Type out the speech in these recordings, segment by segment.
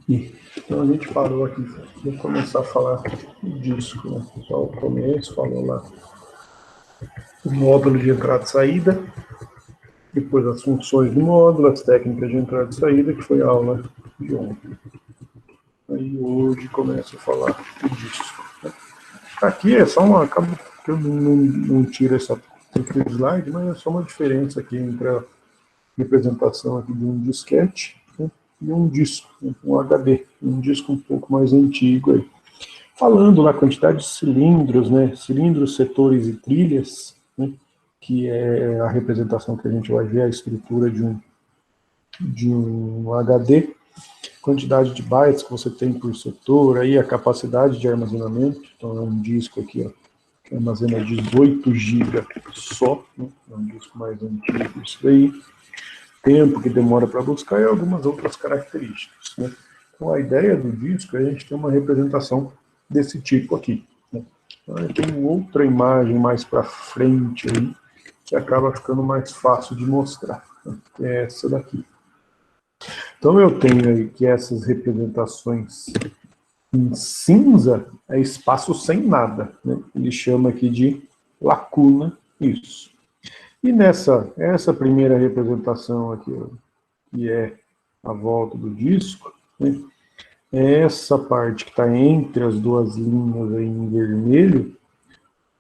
Então a gente parou aqui, vou começar a falar do disco, né? Só o começo, falou lá o módulo de entrada e saída, depois as funções do módulo, as técnicas de entrada e saída, que foi a aula de ontem. Aí hoje começo a falar do disco. Aqui é só uma, acaba que eu não tiro esse slide, mas é só uma diferença aqui entre a representação aqui de um disquete, né, e um disco, um HD, um disco um pouco mais antigo aí. Falando na quantidade de cilindros, né, cilindros, setores e trilhas, né, que é a representação que a gente vai ver, a estrutura de um HD, quantidade de bytes que você tem por setor, aí a capacidade de armazenamento, então é um disco aqui, ó, que armazena 18 GB só, né, é um disco mais antigo, isso daí, tempo que demora para buscar e algumas outras características, né. Então a ideia do disco é a gente ter uma representação desse tipo aqui, né. Tem outra imagem mais para frente aí, que acaba ficando mais fácil de mostrar, né, que é essa daqui. Então eu tenho aí que essas representações em cinza é espaço sem nada, né? Ele chama aqui de lacuna, isso. E essa primeira representação aqui, ó, que é a volta do disco, né? Essa parte que está entre as duas linhas aí em vermelho,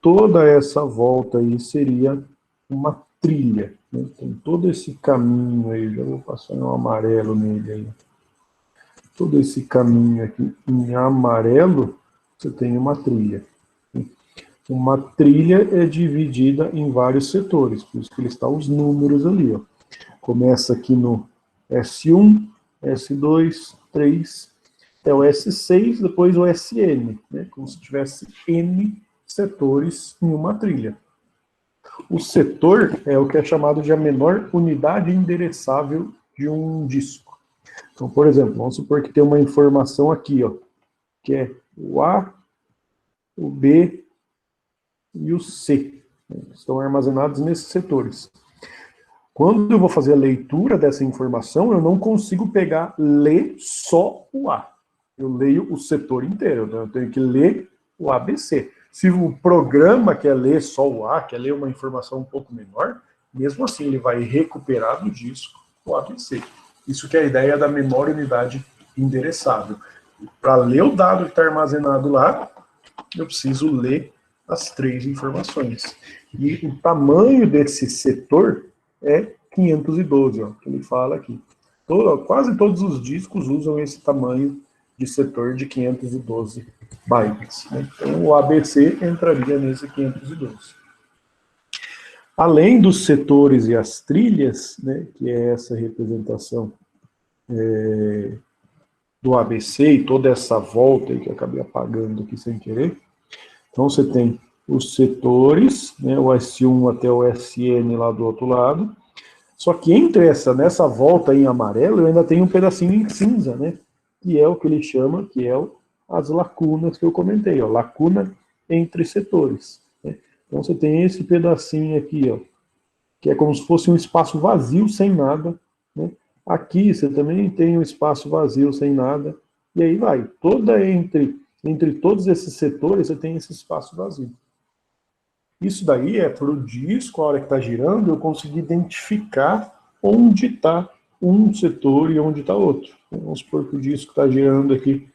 toda essa volta aí seria uma trilha, né? Tem todo esse caminho aí, já vou passar um amarelo nele aí. Todo esse caminho aqui em amarelo, você tem uma trilha. Uma trilha é dividida em vários setores, por isso que ele está os números ali, ó. Começa aqui no S1, S2, 3, é o S6, depois o SN, né? Como se tivesse N setores em uma trilha. O setor é o que é chamado de a menor unidade endereçável de um disco. Então, por exemplo, vamos supor que tem uma informação aqui, ó, que é o A, o B e o C, né, que estão armazenados nesses setores. Quando eu vou fazer a leitura dessa informação, eu não consigo ler só o A. Eu leio o setor inteiro, então eu tenho que ler o ABC. Se o programa quer ler só o A, quer ler uma informação um pouco menor, mesmo assim ele vai recuperar do disco o ABC. Isso que é a ideia da memória unidade endereçável. Para ler o dado que está armazenado lá, eu preciso ler as três informações. E o tamanho desse setor é 512, ó, que ele fala aqui. Quase todos os discos usam esse tamanho de setor de 512 bytes, né? Então o ABC entraria nesse 512. Além dos setores e as trilhas, né, que é essa representação do ABC e toda essa volta aí que eu acabei apagando aqui sem querer. Então você tem os setores, né, o S1 até o SN lá do outro lado. Só que nessa volta em amarelo, eu ainda tenho um pedacinho em cinza, né? Que é o que ele chama, que é as lacunas que eu comentei, ó, lacuna entre setores, né? Então você tem esse pedacinho aqui, ó, que é como se fosse um espaço vazio sem nada, né? Aqui você também tem um espaço vazio sem nada, e aí vai, entre todos esses setores você tem esse espaço vazio. Isso daí é para o disco, a hora que está girando, eu conseguir identificar onde está um setor e onde está outro. Vamos supor que o disco está girando aqui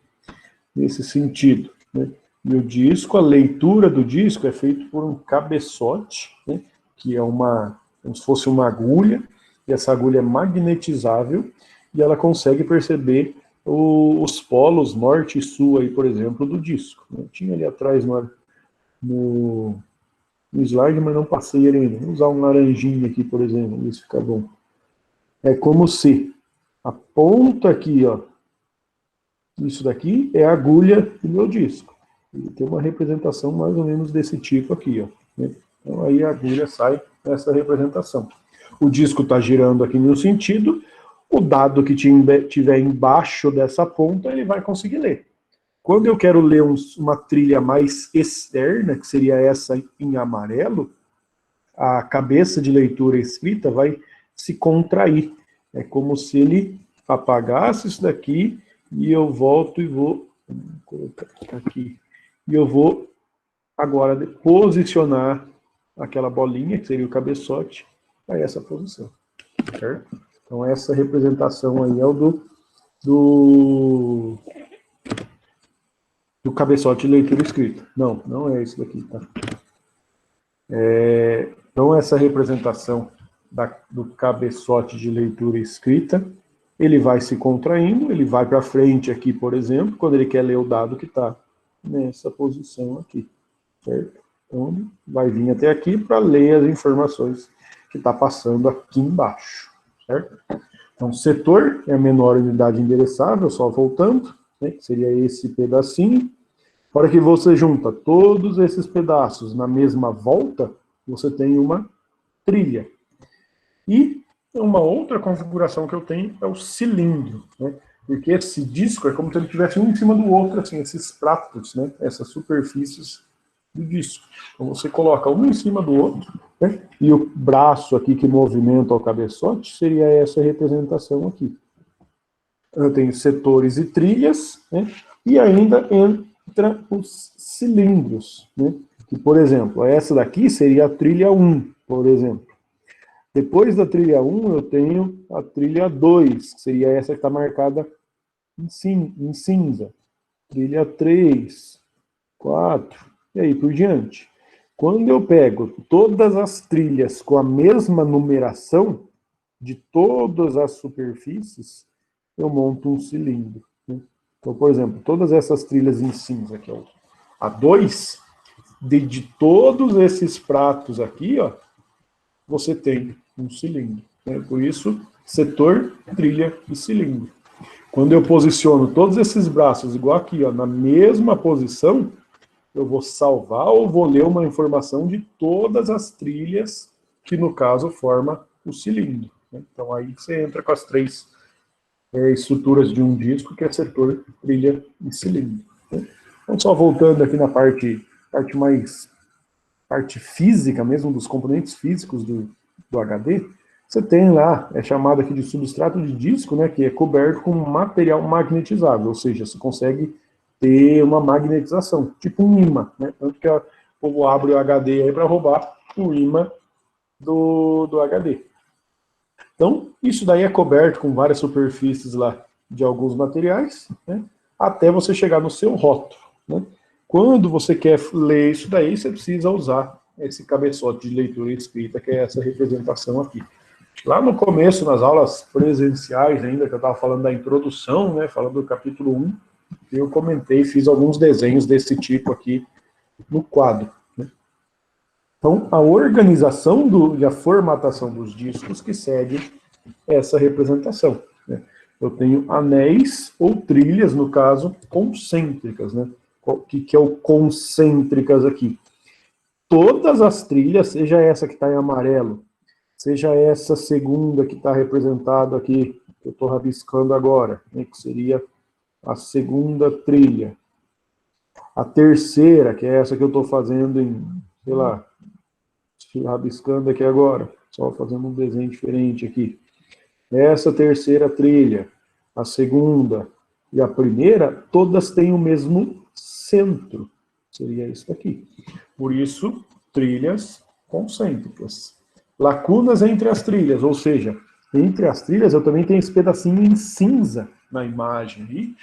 nesse sentido, né? E o disco, a leitura do disco é feita por um cabeçote, né? Que é como se fosse uma agulha, e essa agulha é magnetizável, e ela consegue perceber os polos norte e sul, aí, por exemplo, do disco. Eu tinha ali atrás no slide, mas não passei ele ainda. Vou usar um laranjinha aqui, por exemplo, ver se fica bom. É como se a ponta aqui, ó, isso daqui é a agulha do meu disco. Ele tem uma representação mais ou menos desse tipo aqui, ó, né? Então aí a agulha sai nessa representação. O disco está girando aqui no sentido, o dado que tiver embaixo dessa ponta, ele vai conseguir ler. Quando eu quero ler uma trilha mais externa, que seria essa em amarelo, a cabeça de leitura escrita vai se contrair. É como se ele apagasse isso daqui e eu volto e vou colocar aqui. E eu vou agora posicionar aquela bolinha, que seria o cabeçote, a essa posição. Certo? Então essa representação aí é o do cabeçote de leitura escrita. Não, não é esse daqui, tá? Então essa representação do cabeçote de leitura escrita, ele vai se contraindo, ele vai para frente aqui, por exemplo, quando ele quer ler o dado que está nessa posição aqui, certo? Então, vai vir até aqui para ler as informações que está passando aqui embaixo, certo? Então, setor é a menor unidade endereçável, só voltando, né, que seria esse pedacinho. Na hora que você junta todos esses pedaços na mesma volta, você tem uma trilha. E uma outra configuração que eu tenho é o cilindro, né? Porque esse disco é como se ele tivesse um em cima do outro, assim, esses pratos, né? Essas superfícies do disco. Então você coloca um em cima do outro, né? E o braço aqui que movimenta o cabeçote seria essa representação aqui. Eu tenho setores e trilhas, né? E ainda entra os cilindros, né? Que, por exemplo, essa daqui seria a trilha 1, por exemplo. Depois da trilha 1, eu tenho a trilha 2, que seria essa que está marcada em cinza. Trilha 3, 4, e aí por diante. Quando eu pego todas as trilhas com a mesma numeração de todas as superfícies, eu monto um cilindro, né? Então, por exemplo, todas essas trilhas em cinza, que é a 2, de todos esses pratos aqui, ó, você tem um cilindro, né? Por isso, setor, trilha e cilindro. Quando eu posiciono todos esses braços, igual aqui, ó, na mesma posição, eu vou salvar ou vou ler uma informação de todas as trilhas que, no caso, forma o cilindro, né? Então, aí você entra com as três estruturas de um disco, que é setor, trilha e cilindro, né? Então, só voltando aqui na parte física mesmo, dos componentes físicos do HD, você tem lá, é chamado aqui de substrato de disco, né, que é coberto com material magnetizável, ou seja, você consegue ter uma magnetização, tipo um imã, né? Tanto que o povo abre o HD aí para roubar o imã do HD. Então, isso daí é coberto com várias superfícies lá de alguns materiais, né, até você chegar no seu rótulo, né? Quando você quer ler isso daí, você precisa usar esse cabeçote de leitura e escrita, que é essa representação aqui. Lá no começo, nas aulas presenciais ainda, que eu estava falando da introdução, né, falando do capítulo 1, eu comentei, fiz alguns desenhos desse tipo aqui no quadro, né? Então, a organização e a formatação dos discos que segue essa representação, né? Eu tenho anéis ou trilhas, no caso, concêntricas, né? O que é o concêntricas aqui? Todas as trilhas, seja essa que está em amarelo, seja essa segunda que está representada aqui, que eu estou rabiscando agora, né, que seria a segunda trilha. A terceira, que é essa que eu estou fazendo em, sei lá, rabiscando aqui agora, só fazendo um desenho diferente aqui. Essa terceira trilha, a segunda e a primeira, todas têm o mesmo centro. Seria isso aqui. Por isso, trilhas concêntricas. Lacunas entre as trilhas, ou seja, entre as trilhas eu também tenho esse pedacinho em cinza na imagem aí,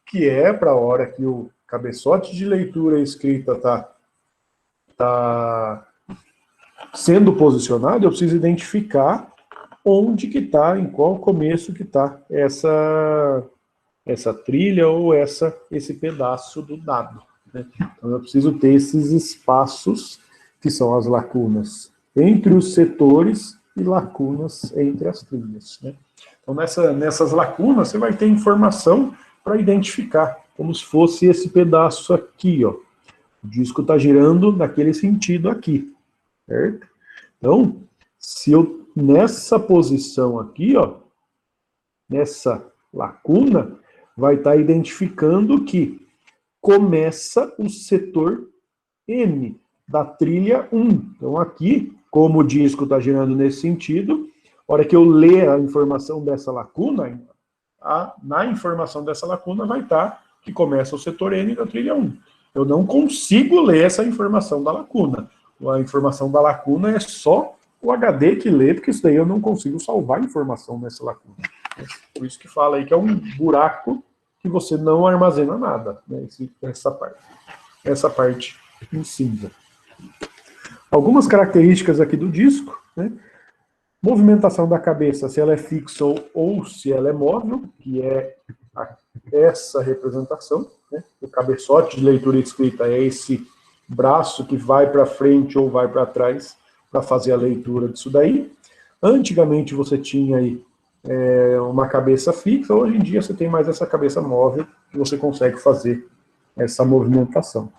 que é para a hora que o cabeçote de leitura escrita está sendo posicionado, eu preciso identificar onde que está, em qual começo que está essa trilha ou esse pedaço do dado, né? Então eu preciso ter esses espaços, que são as lacunas entre os setores e lacunas entre as trilhas, né? Então nessas lacunas você vai ter informação para identificar, como se fosse esse pedaço aqui, ó. O disco está girando naquele sentido aqui, certo? Então, se eu, nessa posição aqui, ó, nessa lacuna, vai estar identificando que começa o setor M da trilha 1. Então, aqui, como o disco está girando nesse sentido, a hora que eu ler a informação dessa lacuna, na informação dessa lacuna vai estar que começa o setor N da trilha 1. Eu não consigo ler essa informação da lacuna. A informação da lacuna é só o HD que lê, porque isso daí eu não consigo salvar informação nessa lacuna. Por isso que fala aí que é um buraco que você não armazena nada, né? Essa parte em cinza. Algumas características aqui do disco, né? Movimentação da cabeça, se ela é fixa ou se ela é móvel, que é essa representação, né? O cabeçote de leitura e escrita é esse braço que vai para frente ou vai para trás para fazer a leitura disso daí. Antigamente você tinha aí uma cabeça fixa, hoje em dia você tem mais essa cabeça móvel que você consegue fazer essa movimentação.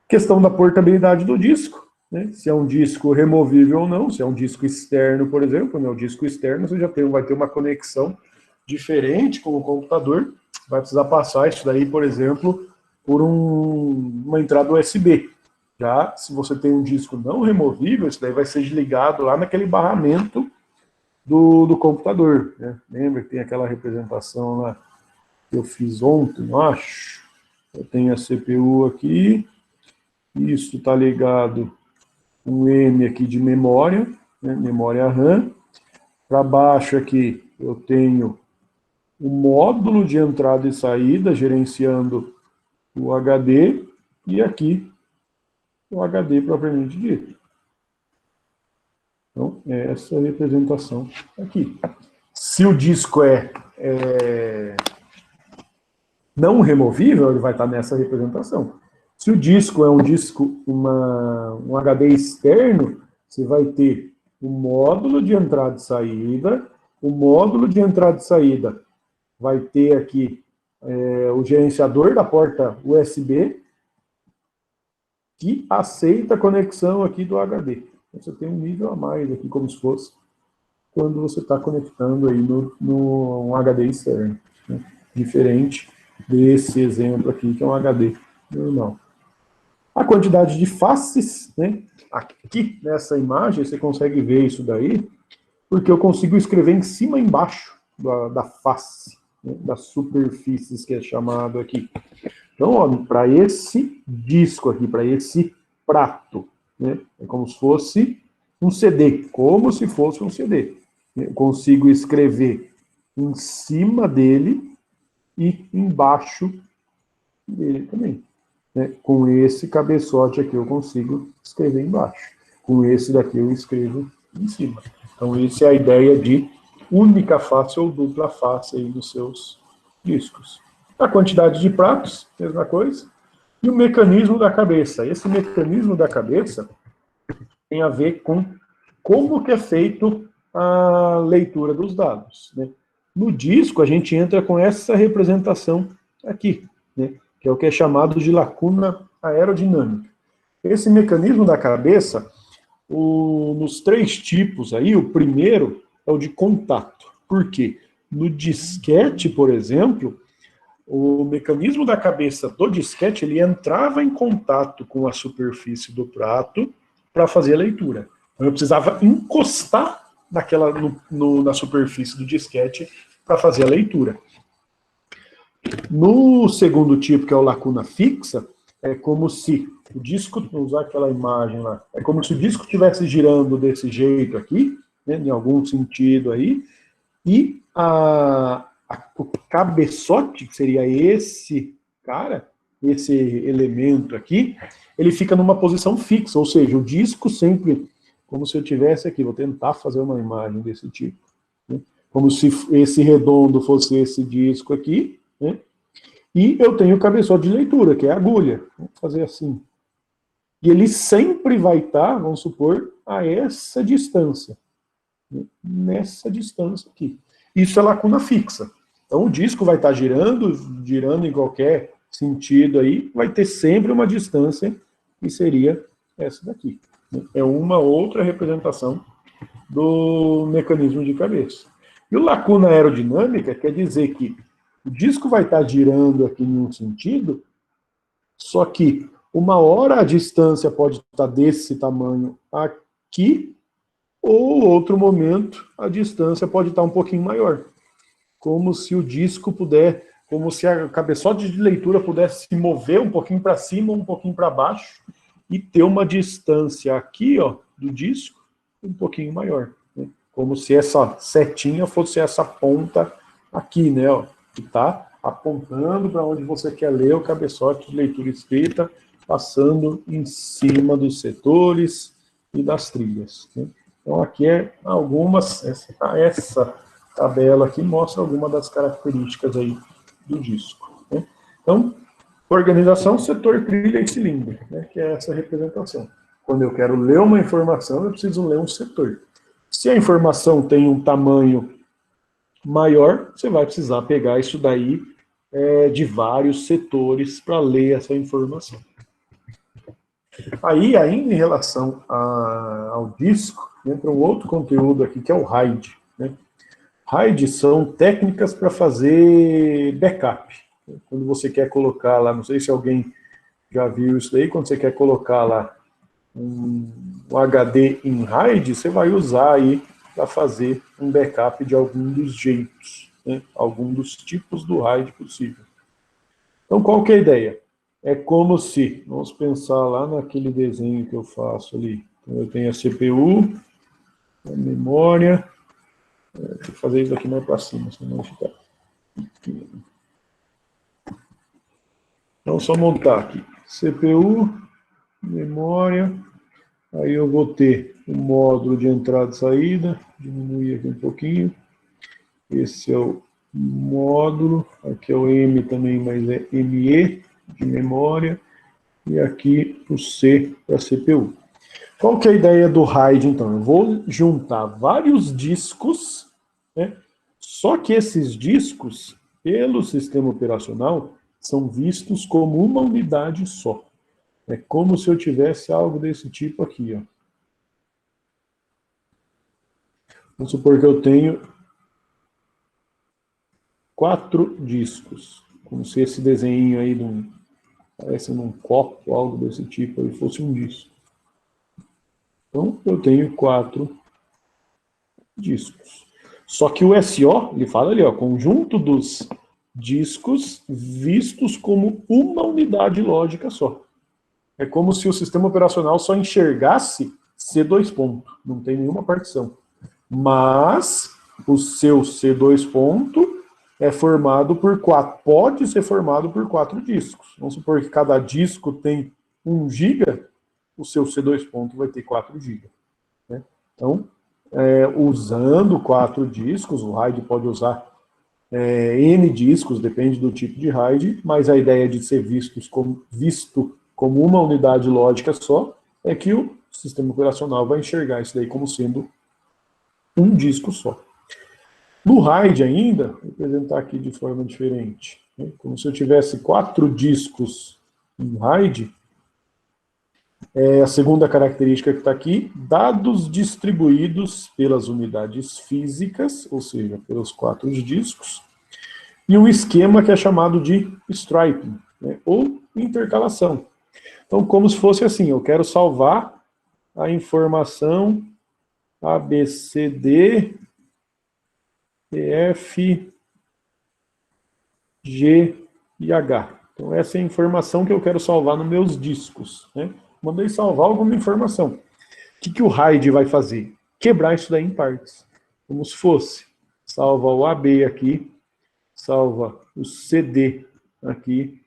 Questão da portabilidade do disco, né? Se é um disco removível ou não, se é um disco externo, por exemplo, né? O disco externo você já vai ter uma conexão diferente com o computador, vai precisar passar isso daí, por exemplo, por uma entrada USB. Já se você tem um disco não removível, isso daí vai ser desligado lá naquele barramento do computador, né? Lembra que tem aquela representação lá que eu fiz ontem, eu acho? Eu tenho a CPU aqui, isso está ligado um M aqui de memória, né? Memória RAM. Para baixo aqui eu tenho o módulo de entrada e saída, gerenciando o HD, e aqui o HD propriamente dito. Então, é essa representação aqui. Se o disco é não removível, ele vai estar nessa representação. Se o disco é um disco, um HD externo, você vai ter o módulo de entrada e saída. O módulo de entrada e saída vai ter aqui o gerenciador da porta USB, que aceita a conexão aqui do HD. Você tem um nível a mais aqui, como se fosse quando você está conectando aí no HD externo, né? Diferente desse exemplo aqui, que é um HD normal. A quantidade de faces, né? Aqui nessa imagem você consegue ver isso daí, porque eu consigo escrever em cima e embaixo da face, né? Das superfícies que é chamado aqui. Então, para esse disco aqui, para esse prato, né? É como se fosse um CD, como se fosse um CD. Eu consigo escrever em cima dele e embaixo dele também, né? Com esse cabeçote aqui eu consigo escrever embaixo. Com esse daqui eu escrevo em cima. Então, essa é a ideia de única face ou dupla face aí nos seus discos. A quantidade de pratos, mesma coisa. E o mecanismo da cabeça. Esse mecanismo da cabeça tem a ver com como que é feito a leitura dos dados, né? No disco, a gente entra com essa representação aqui, né? Que é o que é chamado de lacuna aerodinâmica. Esse mecanismo da cabeça, nos 3 tipos aí, o primeiro é o de contato. Por quê? No disquete, por exemplo, o mecanismo da cabeça do disquete, ele entrava em contato com a superfície do prato para fazer a leitura. Então, eu precisava encostar na superfície do disquete para fazer a leitura. No segundo tipo, que é o lacuna fixa, é como se o disco, vou usar aquela imagem lá, é como se o disco estivesse girando desse jeito aqui, né, em algum sentido aí, e o cabeçote, que seria esse cara, esse elemento aqui, ele fica numa posição fixa, ou seja, o disco sempre, como se eu tivesse aqui, vou tentar fazer uma imagem desse tipo, né? Como se esse redondo fosse esse disco aqui, né? E eu tenho o cabeçote de leitura, que é a agulha, vamos fazer assim. E ele sempre vai estar, vamos supor, a essa distância, né? Nessa distância aqui. Isso é lacuna fixa. Então o disco vai estar girando em qualquer sentido aí, vai ter sempre uma distância que seria essa daqui. É uma outra representação do mecanismo de cabeça. E o lacuna aerodinâmica quer dizer que o disco vai estar girando aqui em um sentido, só que uma hora a distância pode estar desse tamanho aqui, ou outro momento a distância pode estar um pouquinho maior. como se o disco puder, como se a cabeçote de leitura pudesse se mover um pouquinho para cima, um pouquinho para baixo, e ter uma distância aqui, ó, do disco, um pouquinho maior, né? Como se essa setinha fosse essa ponta aqui, né, ó, que está apontando para onde você quer ler o cabeçote de leitura escrita, passando em cima dos setores e das trilhas, né? Então aqui é algumas, essa tabela aqui mostra algumas das características aí do disco, né? Então, organização, setor, trilha e cilindro, né, que é essa representação. Quando eu quero ler uma informação, eu preciso ler um setor. Se a informação tem um tamanho maior, você vai precisar pegar isso daí de vários setores para ler essa informação. Aí, ainda em relação ao disco, entra um outro conteúdo aqui, que é o RAID, né? RAID são técnicas para fazer backup. Quando você quer colocar lá, não sei se alguém já viu isso daí, quando você quer colocar lá um HD em RAID, você vai usar aí para fazer um backup de algum dos jeitos, né? Algum dos tipos do RAID possível. Então, qual que é a ideia? É como se, vamos pensar lá naquele desenho que eu faço ali. Então, eu tenho a CPU, a memória, deixa eu fazer isso aqui mais para cima, senão fica pequeno. Então, só montar aqui, CPU, memória, aí eu vou ter o módulo de entrada e saída, diminuir aqui um pouquinho, esse é o módulo, aqui é o M também, mas é ME, de memória, e aqui o C para CPU. Qual que é a ideia do RAID, então? Eu vou juntar vários discos, né? Só que esses discos, pelo sistema operacional, são vistos como uma unidade só. É como se eu tivesse algo desse tipo aqui, ó. Vamos supor que eu tenho 4 discos, como se esse desenho aí parece num copo, algo desse tipo, aí fosse um disco. Então, eu tenho 4 discos. Só que o SO, ele fala ali, ó, conjunto dos discos vistos como uma unidade lógica só. É como se o sistema operacional só enxergasse C2 ponto, não tem nenhuma partição. Mas o seu C2 ponto é formado por 4, pode ser formado por 4 discos. Vamos supor que cada disco tem 1 GB, o seu C2 ponto vai ter 4 GB. Né? Então, usando 4 discos, o RAID pode usar N discos, depende do tipo de RAID, mas a ideia de ser visto como uma unidade lógica só é que o sistema operacional vai enxergar isso daí como sendo um disco só. No RAID ainda, vou apresentar aqui de forma diferente, né? Como se eu tivesse 4 discos em RAID. A segunda característica que está aqui, dados distribuídos pelas unidades físicas, ou seja, pelos 4 discos, e um esquema que é chamado de striping, né, ou intercalação. Então, como se fosse assim, eu quero salvar a informação ABCD, EF, G e H. Então, essa é a informação que eu quero salvar nos meus discos, né? Mandei salvar alguma informação. O que o RAID vai fazer? Quebrar isso daí em partes. Como se fosse, salva o AB aqui, salva o CD aqui,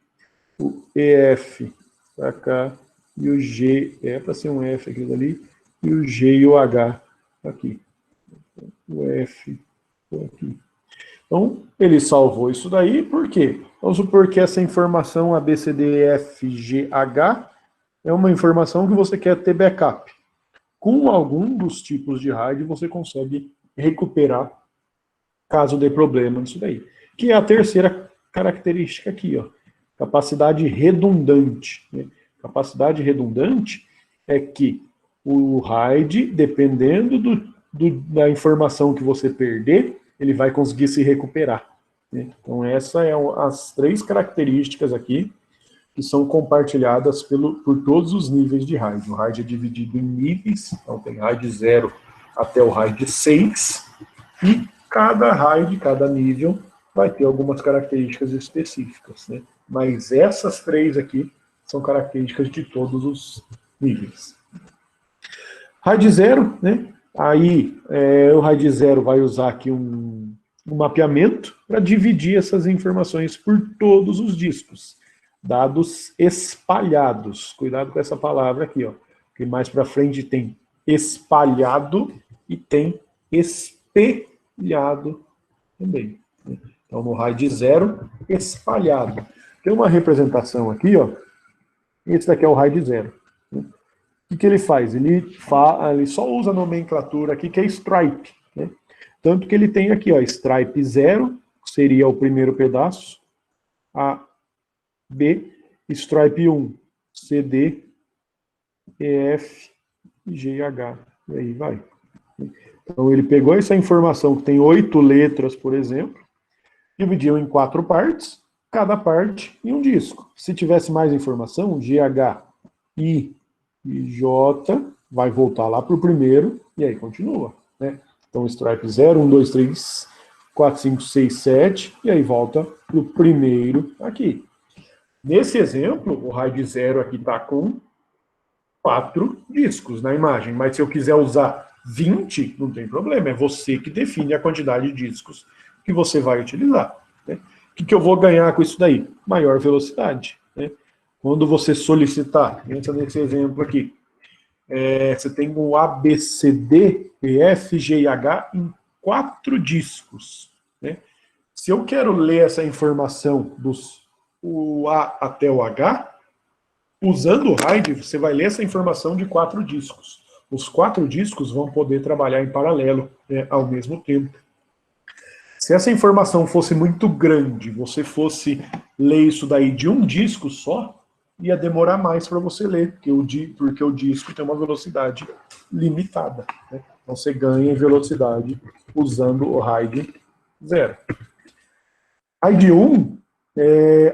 o EF para cá, e o G, para ser um F aqui dali, e o G e o H aqui. O F aqui. Então, ele salvou isso daí, por quê? Vamos supor que essa informação ABCDEFGH é uma informação que você quer ter backup. Com algum dos tipos de RAID, você consegue recuperar caso dê problema nisso daí. Que é a terceira característica aqui, ó. Capacidade redundante. Né? Capacidade redundante é que o RAID, dependendo da informação que você perder, ele vai conseguir se recuperar. Né? Então, essas são as 3 características aqui que são compartilhadas por todos os níveis de RAID. O RAID é dividido em níveis, então tem RAID 0 até o RAID 6, e cada RAID, cada nível, vai ter algumas características específicas, né? Mas essas três aqui são características de todos os níveis. RAID 0, né? Aí o RAID 0 vai usar aqui um mapeamento para dividir essas informações por todos os discos. Dados espalhados. Cuidado com essa palavra aqui, ó. Porque mais para frente tem espalhado e tem espelhado também. Então, no RAID 0, espalhado. Tem uma representação aqui, ó. Esse daqui é o RAID 0. O que ele faz? Ele só usa a nomenclatura aqui, que é stripe. Né? Tanto que ele tem aqui, ó, stripe 0, seria o primeiro pedaço. A, B, stripe 1, C, D, E, F, G e H. E aí vai. Então ele pegou essa informação, que tem 8 letras, por exemplo, dividiu em 4 partes, cada parte em um disco. Se tivesse mais informação, G, H, I e J, vai voltar lá para o primeiro, e aí continua. Né? Então, stripe 0, 1, 2, 3, 4, 5, 6, 7, e aí volta para o primeiro aqui. Nesse exemplo, o RAID 0 aqui está com 4 discos na imagem, mas se eu quiser usar 20, não tem problema, é você que define a quantidade de discos que você vai utilizar. Né? O que eu vou ganhar com isso daí? Maior velocidade. Né? Quando você solicitar, entra nesse exemplo aqui, você tem o A, B, C, D, E, F, G e H em 4 discos. Né? Se eu quero ler essa informação o A até o H, usando o RAID, você vai ler essa informação de 4 discos. Os 4 discos vão poder trabalhar em paralelo, né, ao mesmo tempo. Se essa informação fosse muito grande, você fosse ler isso daí de um disco só, ia demorar mais para você ler, porque o disco tem uma velocidade limitada. Né? Então você ganha em velocidade usando o RAID 0. RAID 1,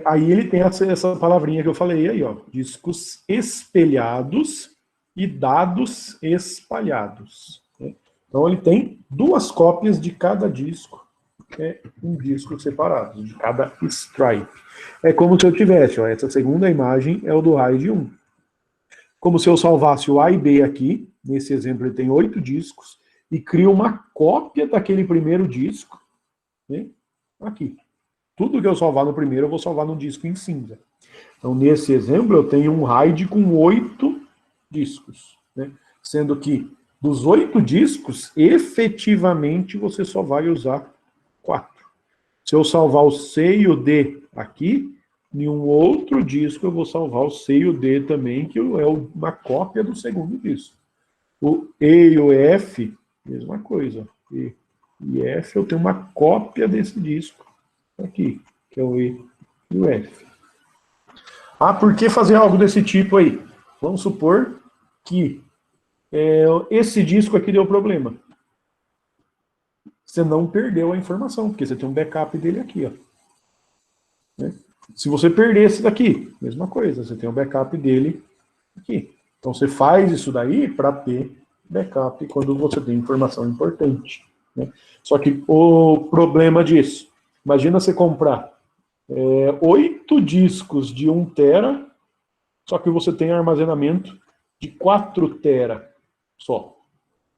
aí ele tem essa palavrinha que eu falei aí, ó, discos espelhados e dados espalhados. Né? Então ele tem 2 cópias de cada disco, um disco separado, de cada stripe. É como se eu tivesse, ó, essa segunda imagem é o do RAID 1. Como se eu salvasse o A e B aqui, nesse exemplo ele tem 8 discos, e crio uma cópia daquele primeiro disco, né, aqui. Tudo que eu salvar no primeiro, eu vou salvar no disco em cinza. Então, nesse exemplo, eu tenho um RAID com 8 discos, né, sendo que dos 8 discos, efetivamente, você só vai usar 4. Se eu salvar o C e o D aqui, em um outro disco eu vou salvar o C e o D também, que é uma cópia do segundo disco. O E e o F, mesma coisa. E F, eu tenho uma cópia desse disco aqui, que é o E e o F. Ah, por que fazer algo desse tipo aí? Vamos supor que esse disco aqui deu problema. Você não perdeu a informação, porque você tem um backup dele aqui, ó. Né? Se você perder esse daqui, mesma coisa, você tem um backup dele aqui. Então você faz isso daí para ter backup quando você tem informação importante. Né? Só que o problema disso, imagina você comprar 8 discos de 1 tera, só que você tem armazenamento de 4 tera só.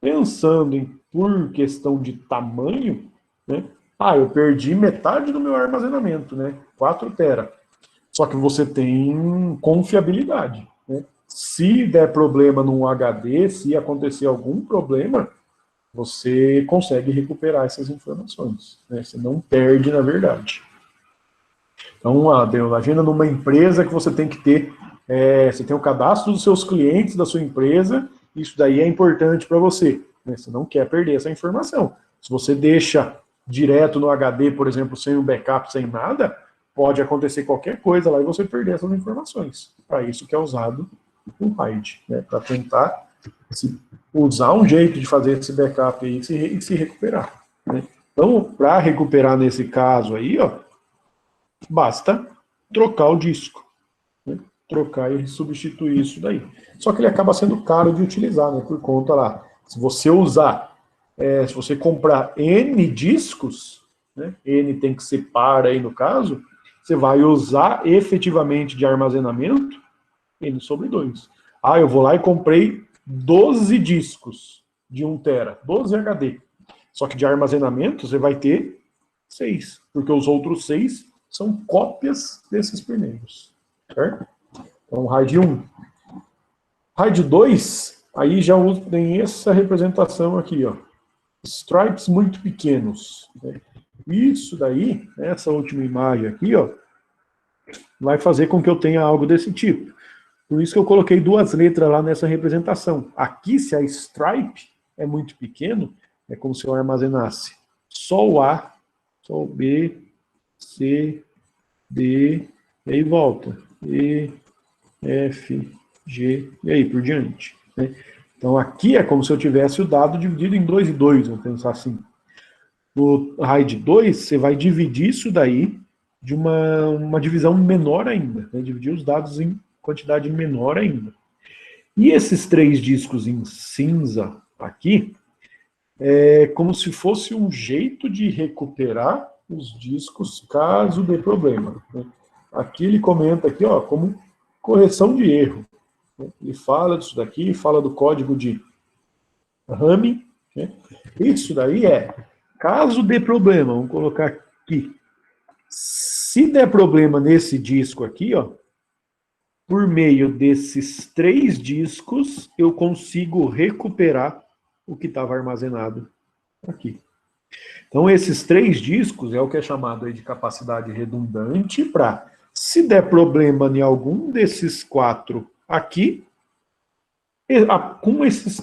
Pensando por questão de tamanho, né? Eu perdi metade do meu armazenamento, né? 4 tera. Só que você tem confiabilidade, né? Se der problema num HD, se acontecer algum problema, você consegue recuperar essas informações, né? Você não perde, na verdade. Então, imagina numa empresa que você tem que ter, você tem o cadastro dos seus clientes da sua empresa, isso daí é importante para você, né? Você não quer perder essa informação. Se você deixa direto no HD, por exemplo, sem um backup, sem nada, pode acontecer qualquer coisa lá e você perder essas informações. Para isso que é usado o RAID, né? Para tentar usar um jeito de fazer esse backup aí e se recuperar. Né? Então, para recuperar nesse caso aí, ó, basta trocar o disco. Né? Trocar e substituir isso daí. Só que ele acaba sendo caro de utilizar, né? Por conta lá. Se você usar, se você comprar N discos, né? N tem que ser par aí no caso, você vai usar efetivamente de armazenamento N sobre 2. Ah, eu vou lá e comprei 12 discos de 1 tera, 12 HD. Só que de armazenamento você vai ter 6, porque os outros 6 são cópias desses primeiros. Certo? Então, RAID 1. RAID 2, aí já tem essa representação aqui, ó. Stripes muito pequenos. Né? Isso daí, essa última imagem aqui, ó, vai fazer com que eu tenha algo desse tipo. Por isso que eu coloquei 2 letras lá nessa representação. Aqui, se a stripe é muito pequeno, é como se eu armazenasse só o A, só o B, C, D, e aí volta. E, F, G, e aí por diante. Né? Então aqui é como se eu tivesse o dado dividido em 2 e 2, vamos pensar assim. No RAID 2, você vai dividir isso daí de uma divisão menor ainda. Né? Dividir os dados em quantidade menor ainda. E esses 3 discos em cinza aqui, é como se fosse um jeito de recuperar os discos caso dê problema. Né? Aqui ele comenta aqui, ó, como correção de erro. Né? Ele fala disso daqui, fala do código de RAM. Né? Isso daí é, caso dê problema, vamos colocar aqui, se der problema nesse disco aqui, ó, por meio desses 3 discos, eu consigo recuperar o que estava armazenado aqui. Então, esses 3 discos é o que é chamado aí de capacidade redundante para, se der problema em algum desses 4 aqui,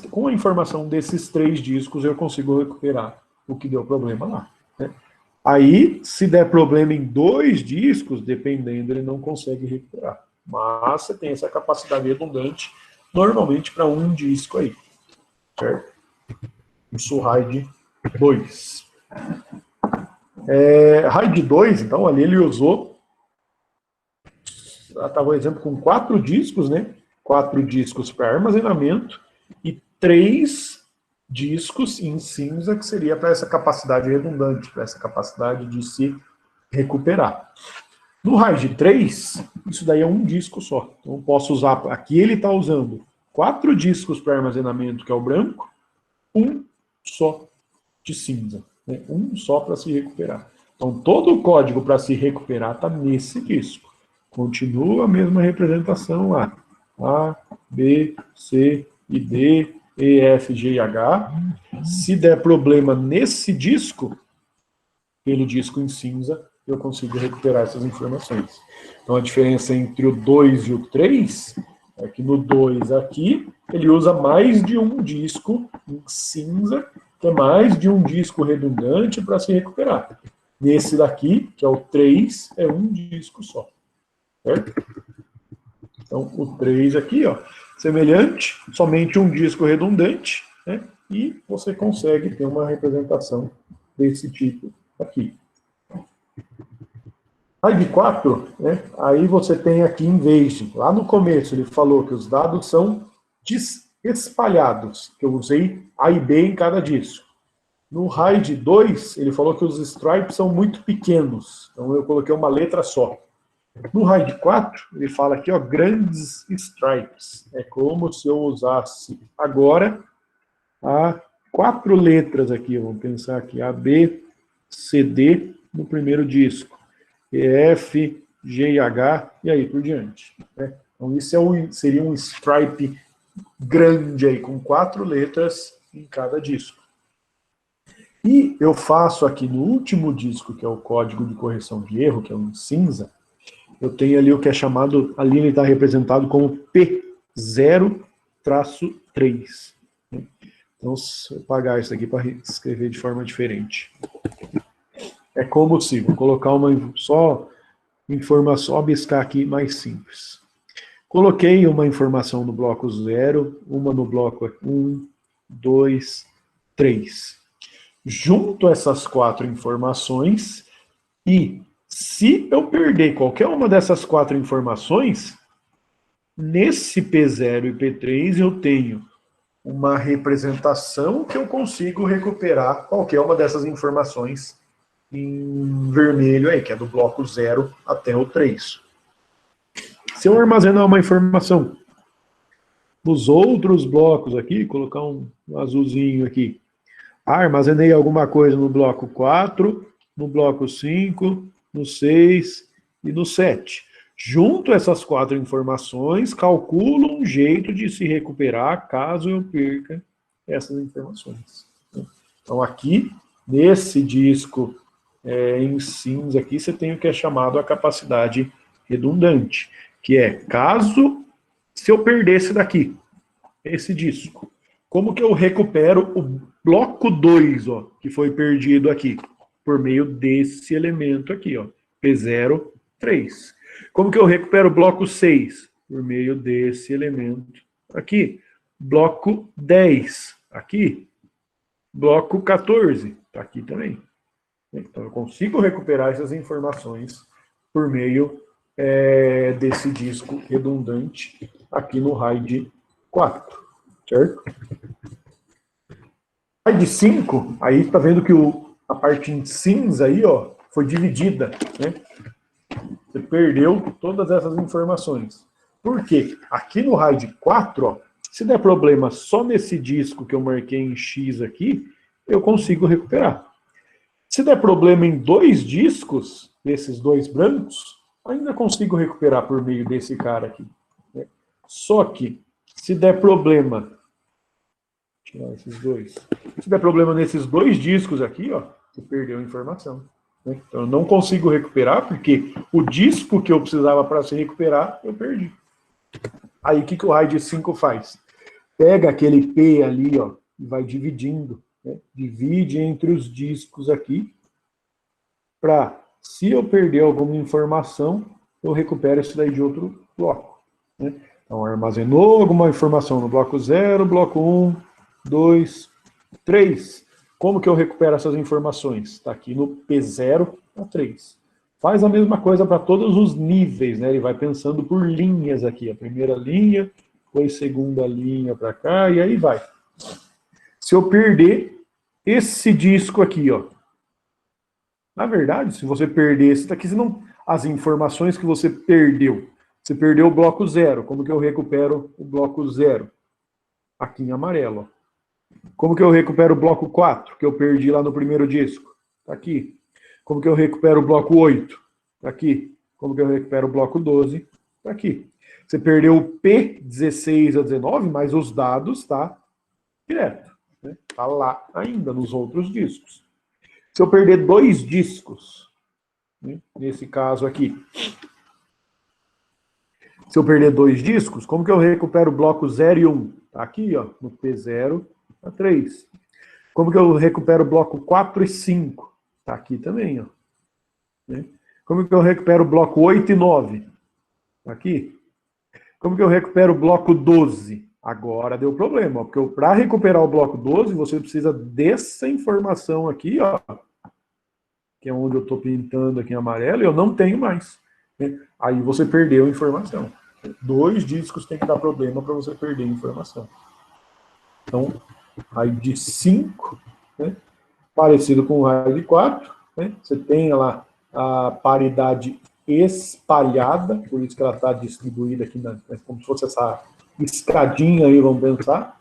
com a informação desses 3 discos, eu consigo recuperar o que deu problema lá. Né? Aí, se der problema em 2 discos, dependendo, ele não consegue recuperar. Mas você tem essa capacidade redundante, normalmente para um disco aí. Certo? Isso, RAID 2. RAID 2, então, ali ele usou, estava, por exemplo, com 4 discos, né? 4 discos para armazenamento e 3 discos em cinza, que seria para essa capacidade redundante, para essa capacidade de se recuperar. No RAID 3, isso daí é um disco só. Então, eu posso usar, aqui ele está usando 4 discos para armazenamento, que é o branco, um só de cinza. Né? Um só para se recuperar. Então, todo o código para se recuperar está nesse disco. Continua a mesma representação lá. A, B, C e D, E, F, G e H. Se der problema nesse disco, aquele disco em cinza, eu consigo recuperar essas informações. Então, a diferença entre o 2 e o 3 é que no 2 aqui, ele usa mais de um disco em cinza, que é mais de um disco redundante para se recuperar. Nesse daqui, que é o 3, é um disco só. Certo? Então, o 3 aqui, ó, semelhante, somente um disco redundante, né? E você consegue ter uma representação desse tipo aqui. RAID 4, né, aí você tem aqui em vez de, lá no começo ele falou que os dados são espalhados, que eu usei A e B em cada disco. No RAID 2, ele falou que os stripes são muito pequenos, então eu coloquei uma letra só. No RAID 4, ele fala aqui, ó, grandes stripes. É como se eu usasse agora a 4 letras aqui, vamos pensar aqui, A, B, C, D no primeiro disco. E, F, G e H, e aí por diante. Né? Então isso seria um stripe grande aí, com 4 letras em cada disco. E eu faço aqui no último disco, que é o código de correção de erro, que é um cinza, eu tenho ali o que é chamado, ali ele está representado como P0-3. Então, se eu apagar isso aqui para escrever de forma diferente. É como se, vou colocar uma só informação, abiscar aqui mais simples. Coloquei uma informação no bloco 0, uma no bloco 1, 2, 3. Junto essas 4 informações e se eu perder qualquer uma dessas 4 informações, nesse P0 e P3 eu tenho uma representação que eu consigo recuperar qualquer uma dessas informações em vermelho aí, que é do bloco 0 até o 3. Se eu armazenar uma informação nos outros blocos aqui, colocar um azulzinho aqui, armazenei alguma coisa no bloco 4, no bloco 5, no 6 e no 7. Junto essas 4 informações, calculo um jeito de se recuperar caso eu perca essas informações. Então aqui, nesse disco em cinza aqui, você tem o que é chamado a capacidade redundante, que é caso, se eu perdesse daqui, esse disco, como que eu recupero o bloco 2, ó, que foi perdido aqui? Por meio desse elemento aqui, ó, P0, 3. Como que eu recupero o bloco 6? Por meio desse elemento aqui. Bloco 10, aqui. Bloco 14, está aqui também. Então, eu consigo recuperar essas informações por meio desse disco redundante aqui no RAID 4, certo? RAID 5, aí está vendo que a parte em cinza aí, ó, foi dividida, né? Você perdeu todas essas informações. Por quê? Aqui no RAID 4, ó, se der problema só nesse disco que eu marquei em X aqui, eu consigo recuperar. Se der problema em 2 discos, desses 2 brancos, ainda consigo recuperar por meio desse cara aqui. Né? Só que, se der problema... Tirar esses 2. Se der problema nesses 2 discos aqui, ó, você perdeu a informação. Né? Então, eu não consigo recuperar, porque o disco que eu precisava para se recuperar, eu perdi. Aí, o que o RAID 5 faz? Pega aquele P ali, ó, e vai dividindo. Né? Divide entre os discos aqui, para, se eu perder alguma informação, eu recupero isso daí de outro bloco. Né? Então, armazenou alguma informação no bloco 0, bloco 1, 2, 3. Como que eu recupero essas informações? Está aqui no P0 a 3. Faz a mesma coisa para todos os níveis, né? Ele vai pensando por linhas aqui. A primeira linha, depois segunda linha para cá, e aí vai. Se eu perder esse disco aqui, ó. Na verdade, se você perder esse daqui, as informações que você perdeu o bloco 0. Como que eu recupero o bloco 0? Aqui em amarelo. Como que eu recupero o bloco 4, que eu perdi lá no primeiro disco? Tá aqui. Como que eu recupero o bloco 8? Tá aqui. Como que eu recupero o bloco 12? Tá aqui. Você perdeu o P16 a 19, mas os dados tá direto. Né? Tá lá ainda nos outros discos. Se eu perder 2 discos, né, nesse caso aqui, se eu perder 2 discos, como que eu recupero o bloco 0 e 1? Tá aqui, ó, no P0 a 3. Como que eu recupero o bloco 4 e 5? Tá aqui também, ó. Né? Como que eu recupero o bloco 8 e 9? Tá aqui. Como que eu recupero o bloco 12? Agora deu problema, porque para recuperar o bloco 12, você precisa dessa informação aqui, ó, que é onde eu estou pintando aqui em amarelo, e eu não tenho mais. Né? Aí você perdeu a informação. 2 discos tem que dar problema para você perder a informação. Então, RAID 5, né, parecido com o RAID 4, né, você tem lá a paridade espalhada, por isso que ela está distribuída aqui, como se fosse essa escadinha aí, vamos pensar,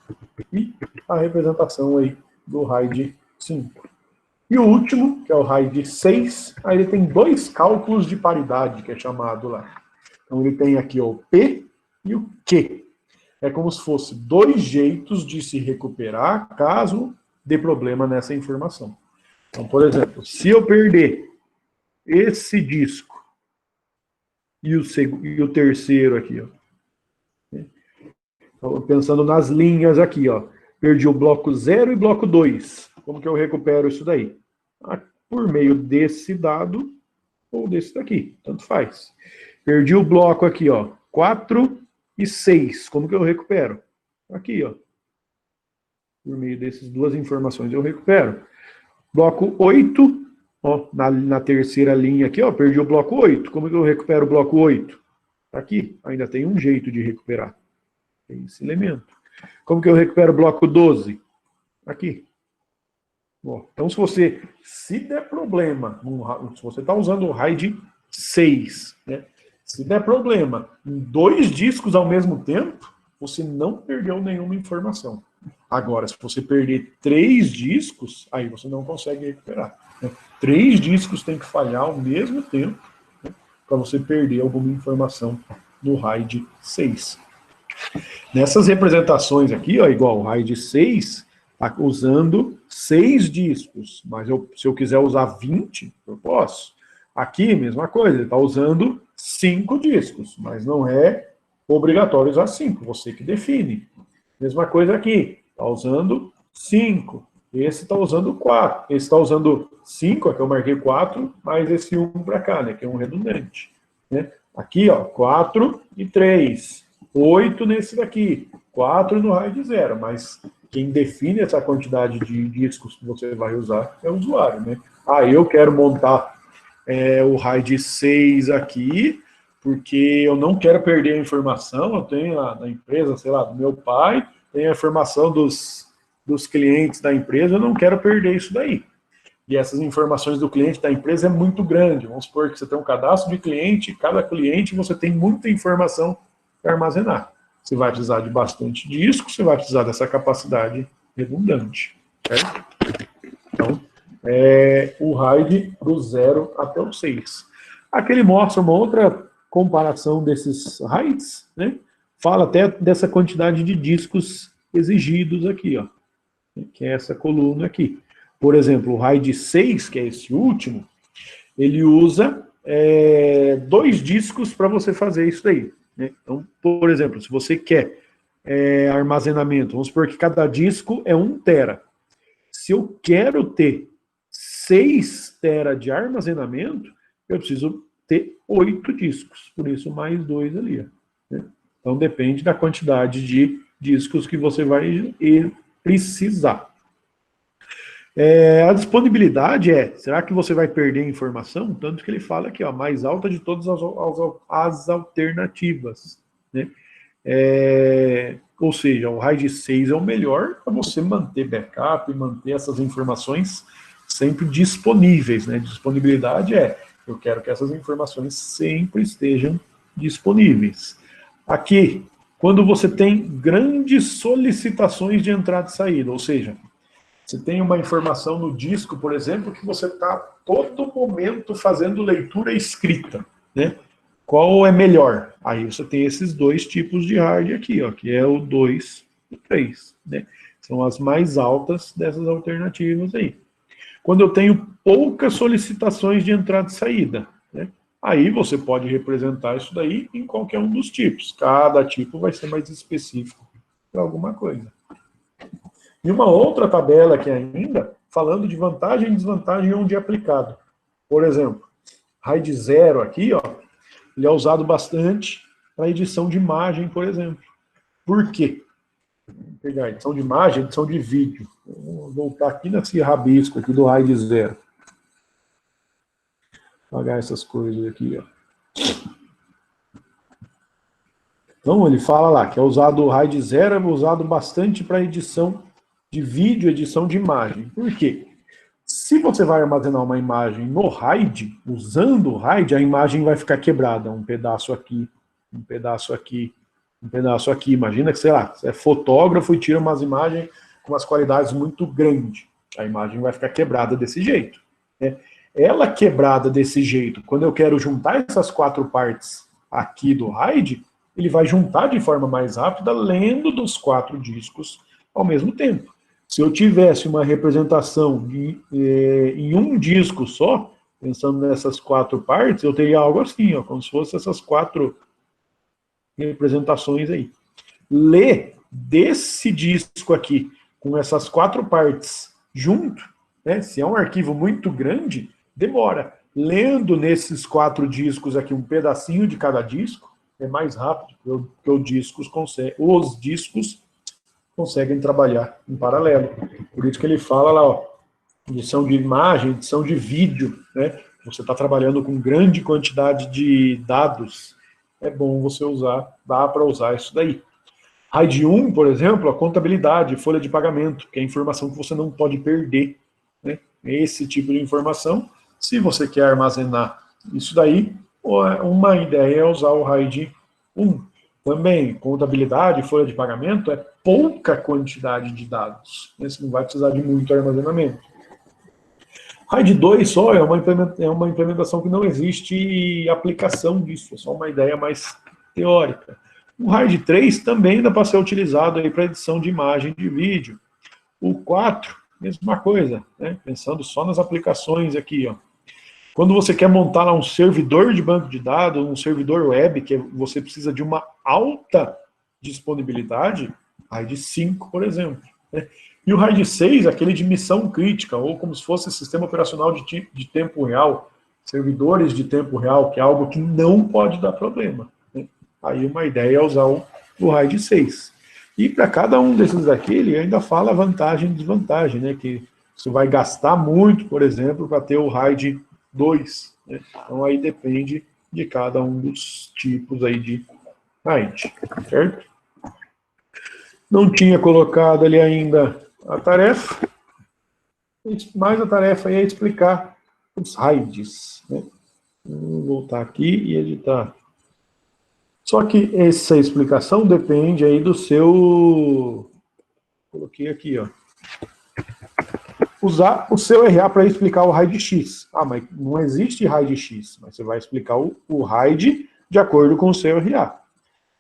e a representação aí do RAID 5. E o último, que é o RAID 6, aí ele tem 2 cálculos de paridade, que é chamado lá. Então ele tem aqui ó, o P e o Q. É como se fosse 2 jeitos de se recuperar caso dê problema nessa informação. Então, por exemplo, se eu perder esse disco e o terceiro aqui, ó. Então, pensando nas linhas aqui, ó. Perdi o bloco 0 e bloco 2. Como que eu recupero isso daí? Por meio desse dado ou desse daqui, tanto faz. Perdi o bloco aqui, ó, 4 e 6. Como que eu recupero? Aqui, ó. Por meio dessas 2 informações eu recupero. Bloco 8, ó, na terceira linha aqui, ó, perdi o bloco 8. Como que eu recupero o bloco 8? Tá aqui, ainda tem um jeito de recuperar. Tem esse elemento. Como que eu recupero o bloco 12? Aqui. Bom, então, se der problema, se você está usando o RAID 6, né? Se der problema em 2 discos ao mesmo tempo, você não perdeu nenhuma informação. Agora, se você perder 3 discos, aí você não consegue recuperar. Né? 3 discos tem que falhar ao mesmo tempo, né, para você perder alguma informação no RAID 6. Nessas representações aqui, ó, igual o RAID 6, tá usando 6 discos, mas se eu quiser usar 20, eu posso. Aqui, mesma coisa, ele está usando 5 discos, mas não é obrigatório usar 5, você que define. Mesma coisa aqui, está usando 5, esse está usando 4, esse está usando 5, aqui eu marquei 4, mais esse 1 para cá, né, que é um redundante. Né? Aqui, ó, 4 e 3, 8 nesse daqui, 4 no RAID 0, mas quem define essa quantidade de discos que você vai usar é o usuário, né? Ah, eu quero montar o RAID 6 aqui, porque eu não quero perder a informação, eu tenho na empresa, sei lá, do meu pai, tenho a informação dos clientes da empresa, eu não quero perder isso daí. E essas informações do cliente da empresa é muito grande. Vamos supor que você tem um cadastro de cliente, cada cliente você tem muita informação para armazenar. Você vai precisar de bastante disco, você vai precisar dessa capacidade redundante. Certo? Então, o RAID do 0 até o 6. Aqui ele mostra uma outra comparação desses RAIDs, né? Fala até dessa quantidade de discos exigidos aqui, ó, que é essa coluna aqui. Por exemplo, o RAID 6, que é esse último, ele usa 2 discos para você fazer isso daí. Né? Então, por exemplo, se você quer armazenamento, vamos supor que cada disco é 1 tera. Se eu quero ter 6 tera de armazenamento, eu preciso ter 8 discos, por isso mais 2 ali. Ó, né? Então depende da quantidade de discos que você vai precisar. A disponibilidade será que você vai perder informação? Tanto que ele fala aqui, ó, mais alta de todas as alternativas. Né? Ou seja, o RAID 6 é o melhor para você manter backup, manter essas informações sempre disponíveis. Né? Disponibilidade eu quero que essas informações sempre estejam disponíveis. Aqui, quando você tem grandes solicitações de entrada e saída, ou seja, você tem uma informação no disco, por exemplo, que você está todo momento fazendo leitura escrita, né? Qual é melhor? Aí você tem esses 2 tipos de hard aqui, ó, que é o 2 e 3, né? São as mais altas dessas alternativas aí. Quando eu tenho poucas solicitações de entrada e saída, né? Aí você pode representar isso daí em qualquer um dos tipos. Cada tipo vai ser mais específico para alguma coisa. E uma outra tabela aqui ainda, falando de vantagem e desvantagem onde é aplicado. Por exemplo, RAID 0 aqui, ó, ele é usado bastante para edição de imagem, por exemplo. Por quê? Vou pegar edição de imagem, edição de vídeo. Vou voltar aqui nesse rabisco aqui do RAID 0. Vou apagar essas coisas aqui, ó. Então, ele fala lá que o RAID 0 é usado bastante para edição de vídeo, edição de imagem. Por quê? Se você vai armazenar uma imagem no RAID, usando o RAID, a imagem vai ficar quebrada. Um pedaço aqui, um pedaço aqui, um pedaço aqui. Imagina que, sei lá, você é fotógrafo e tira umas imagens com umas qualidades muito grandes. A imagem vai ficar quebrada desse jeito. Né? Ela quebrada desse jeito, quando eu quero juntar essas 4 partes aqui do RAID, ele vai juntar de forma mais rápida, lendo dos 4 discos ao mesmo tempo. Se eu tivesse uma representação em um disco só, pensando nessas 4 partes, eu teria algo assim, ó, como se fosse essas 4 representações aí. Ler desse disco aqui, com essas 4 partes junto, né, se é um arquivo muito grande, demora. Lendo nesses 4 discos aqui, um pedacinho de cada disco, é mais rápido, porque os discos conseguem trabalhar em paralelo. Por isso que ele fala lá, ó, edição de imagem, edição de vídeo, né? Você está trabalhando com grande quantidade de dados, é bom você usar, dá para usar isso daí. RAID 1, por exemplo, a contabilidade, folha de pagamento, que é informação que você não pode perder. esse tipo de informação. Se você quer armazenar isso daí, uma ideia é usar o RAID 1. Também, contabilidade, folha de pagamento, é pouca quantidade de dados. Você não vai precisar de muito armazenamento. RAID 2 só é uma implementação que não existe aplicação disso, é só uma ideia mais teórica. O RAID 3 também dá para ser utilizado para edição de imagem e de vídeo. O 4, mesma coisa, né? Pensando só nas aplicações aqui, ó. Quando você quer montar lá um servidor de banco de dados, um servidor web, que você precisa de uma alta disponibilidade, RAID 5, por exemplo. Né? E o RAID 6, aquele de missão crítica, ou como se fosse sistema operacional de tempo real, servidores de tempo real, que é algo que não pode dar problema. Né? Aí uma ideia é usar o RAID 6. E para cada um desses aqui, ele ainda fala vantagem e desvantagem, né? Que você vai gastar muito, por exemplo, para ter o RAID 2. Né? Então aí depende de cada um dos tipos aí de RAID, certo? Não tinha colocado ali ainda a tarefa, mas a tarefa aí é explicar os RAIDs. Né? Vou voltar aqui e editar. Só que essa explicação depende aí do seu... Coloquei aqui, ó. Usar o seu RA para explicar o RAID X. Ah, mas não existe RAID X, mas você vai explicar o RAID de acordo com o seu RA.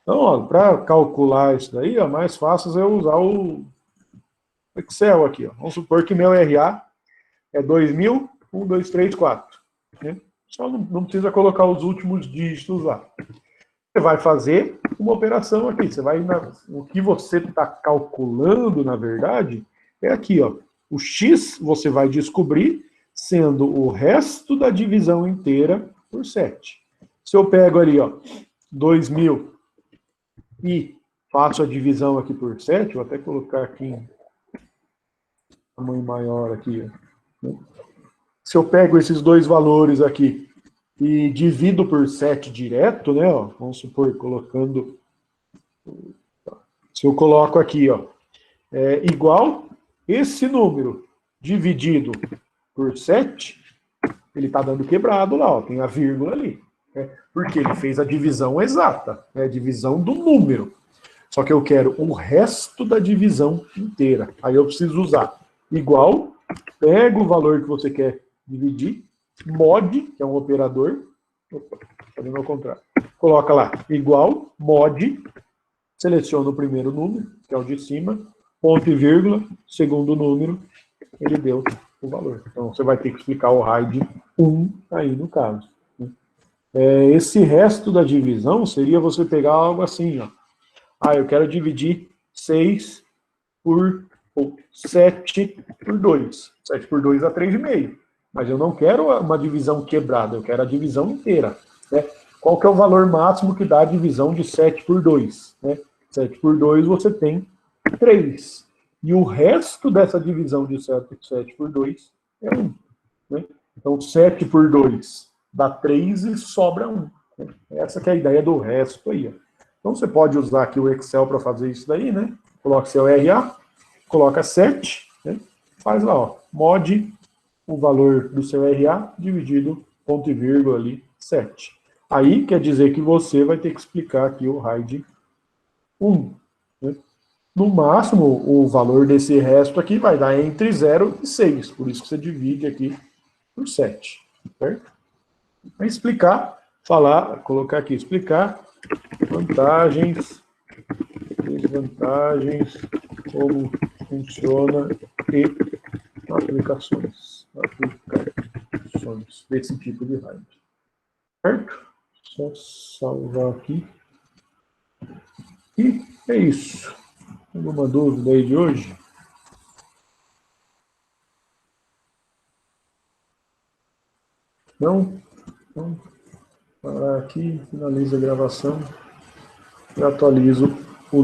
Então, para calcular isso daí, ó, mais fácil é usar o Excel aqui. Ó. Vamos supor que meu RA é 2000, 1, 2, 3, 4. Né? Só não precisa colocar os últimos dígitos lá. Você vai fazer uma operação aqui. Você vai o que você está calculando, na verdade, é aqui, ó. O X você vai descobrir sendo o resto da divisão inteira por 7. Se eu pego ali, ó, 2000 e faço a divisão aqui por 7, vou até colocar aqui em tamanho maior aqui, ó. Se eu pego esses dois valores aqui e divido por 7 direto, né, ó, vamos supor, colocando... Se eu coloco aqui, ó, igual esse número dividido por 7, ele está dando quebrado lá, ó, tem a vírgula ali. Né, porque ele fez a divisão exata, né, a divisão do número. Só que eu quero o resto da divisão inteira. Aí eu preciso usar igual, pega o valor que você quer dividir, mod, que é um operador, fazendo ao contrário, coloca lá, igual, mod, seleciona o primeiro número, que é o de cima, ponto e vírgula, segundo número, ele deu o valor. Então você vai ter que explicar o RAID 1 aí no caso. Esse resto da divisão seria você pegar algo assim, ó. Ah, eu quero dividir 6 por 7 por 2. 7 por 2 dá 3,5. Mas eu não quero uma divisão quebrada, eu quero a divisão inteira. Né? Qual que é o valor máximo que dá a divisão de 7 por 2? Né? 7 por 2 você tem 3. E o resto dessa divisão de 7 por 2 é 1. Né? Então 7 por 2 dá 3 e sobra 1. Né? Essa que é a ideia do resto aí. Ó. Então você pode usar aqui o Excel para fazer isso daí, né? Coloca seu RA, coloca 7, né? Faz lá, ó, mod o valor do seu RA dividido ponto e vírgula ali, 7. Aí quer dizer que você vai ter que explicar aqui o RAID 1. Né? No máximo, o valor desse resto aqui vai dar entre 0 e 6, por isso que você divide aqui por 7. Certo? Vai explicar, colocar aqui, explicar vantagens, desvantagens, como funciona e aplicações desse tipo de RAID. Certo? Só salvar aqui. E é isso. Alguma dúvida aí de hoje? Não? Então, parar aqui, finalizo a gravação e atualizo